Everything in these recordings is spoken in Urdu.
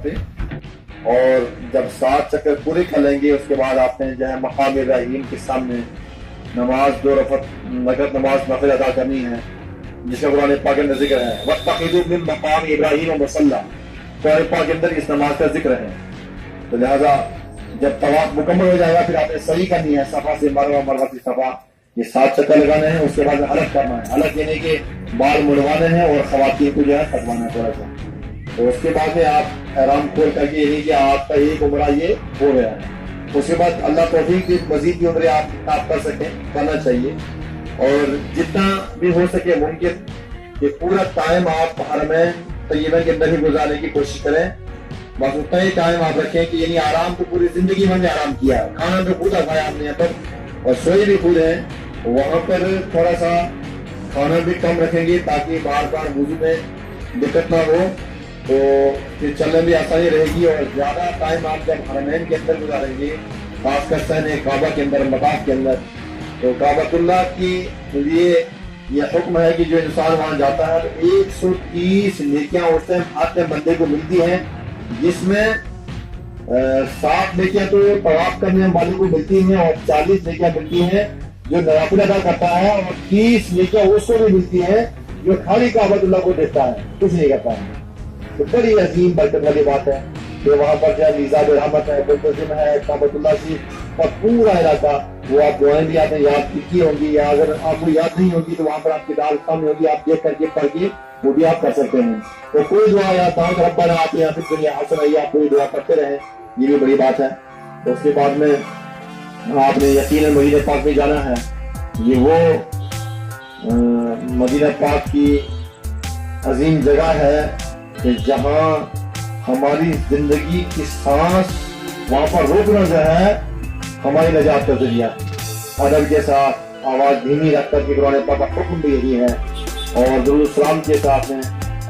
پہ، اور جب 7 چکر پورے کر لیں گے اس کے بعد آپ نے جو ہے مقام ابراہیم کے سامنے نماز 2 رکعت نماز نفل ادا کرنی ہے، جس کا قرآن پاک کے اندر ذکر ہے وَاتَّخِذُوا مِن مَقَامِ إِبْرَاهِيمَ مُصَلًّى، قرآن پاک کے اندر اس نماز کا ذکر ہے۔ تو لہذا جب طواف مکمل ہو جائے گا پھر آپ نے صحیح کرنی ہے صفا سے مروہ، مروہ سے صفا، یہ 7 چکر لگانے ہیں، اس کے بعد حلق کرنا ہے، حلق یعنی کہ بال مڑوانے ہیں اور خواتین کو جو ہے کٹوانا ہے تھوڑا سا۔ تو اس کے بعد میں آپ احرام کھول کر کے یعنی کہ آپ کا ایک عمرہ یہ ہو گیا ہے۔ اس کے بعد اللہ توفیق کی مزید بھی عمرے آپ کر سکیں، کرنا چاہیے، اور جتنا بھی ہو سکے ممکن کہ پورا ٹائم آپ حرمین طیبہ کے اندر ہی گزارنے کی کوشش کریں۔ بس اتنا ہی ٹائم آپ رکھیں کہ یعنی آرام تو پوری زندگی میں آرام کیا ہے، کھانا تو خود کھایا آپ نے یہاں پر اور سوئی بھی خود ہے، وہاں پر تھوڑا سا کھانا بھی کم رکھیں گے تاکہ بار بار وضو میں دقت نہ ہو، تو پھر چلنے بھی آسانی رہے گی۔ اور زیادہ ٹائم آپ جب حرمین کے اندر گزاریں گے، خاص کر سین کعبہ کے اندر، مطاف کے اندر، تو کعبۃ اللہ کی لیے یہ حکم ہے کہ جو انسان وہاں جاتا ہے تو 130 نیکیاں اس ٹائم اپنے بندے کو ملتی ہیں، جس میں 7 نیکیاں تو طواف کرنے والے کو ملتی ہیں اور 40 نیکیاں ملتی ہیں جو نوافل ادا کرتا ہے، اور 30 نیکیاں اس کو بھی ملتی ہیں جو خالی کعبۃ اللہ کو دیکھتا ہے، کچھ نہیں کرتا ہے۔ تو بڑی عظیم برکت والی بات ہے کہ وہاں پر جو ہے میزاب رحمت ہے، ملتزم ہے کعبۃ اللہ کی، اور پورا علاقہ وہ آپ دعائیں بھی آپ نے یاد کی ہوں گی، یا اگر آپ کو یاد نہیں ہوگی تو وہاں پر آپ کی دال کم ہوگی، آپ دیکھ کر کے پڑھ کے وہ بھی آپ کر سکتے ہیں۔ تو کوئی دعا یا دعوت ربنا آتی ہے پھر دنیا حسنہ، یہ آپ کوئی دعا کرتے رہیں، یہ بھی بڑی بات ہے۔ تو اس کے بعد میں آپ نے یقیناً مدینہ پاک میں جانا ہے، یہ وہ مدینہ پاک کی عظیم جگہ ہے کہ جہاں ہماری زندگی کی سانس وہاں پر روکنا جو ہے ہماری نجات کا ذریعہ، ادب کے ساتھ آواز دھیمی رکھ کر کے قرآن پاک کا حکم بھی یہی ہے، اور درود السلام کے ساتھ میں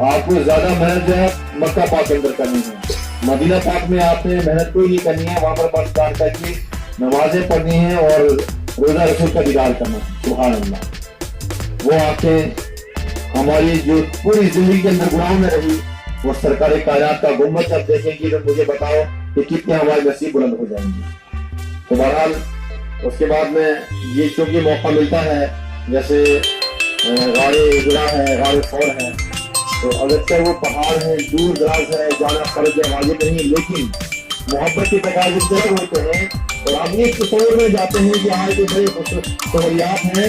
آپ کو زیادہ محنت جو ہے مکہ پاک کے اندر کرنی ہے، مدینہ پاک میں آپ نے محنت کوئی نہیں کرنی ہے، وہاں پر بس کار کر کے نمازیں پڑھنی ہیں اور روزہ رسول کا دیدار کرنا ہے۔ سبحان اللہ، وہ آنکھیں ہماری جو پوری زندگی کے اندر گناہوں میں رہی، وہ سرکار کائنات کا گنبد جب دیکھیں گی تو مجھے بتاؤ کہ کتنے ہمارے نصیب بلند ہو جائیں گے۔ تو بہرحال اس کے بعد میں یہ چونکہ موقع ملتا ہے، جیسے غار اجرا ہے، غار فور ہے، تو اگرچہ وہ پہاڑ ہیں، دور دراز ہے، جانا فرض ہے، واجب نہیں، لیکن محبت کے تقاضے طلب ہوتے ہیں، اور ہم یہ تصور میں جاتے ہیں کہ آج کے بڑے سہولیات ہیں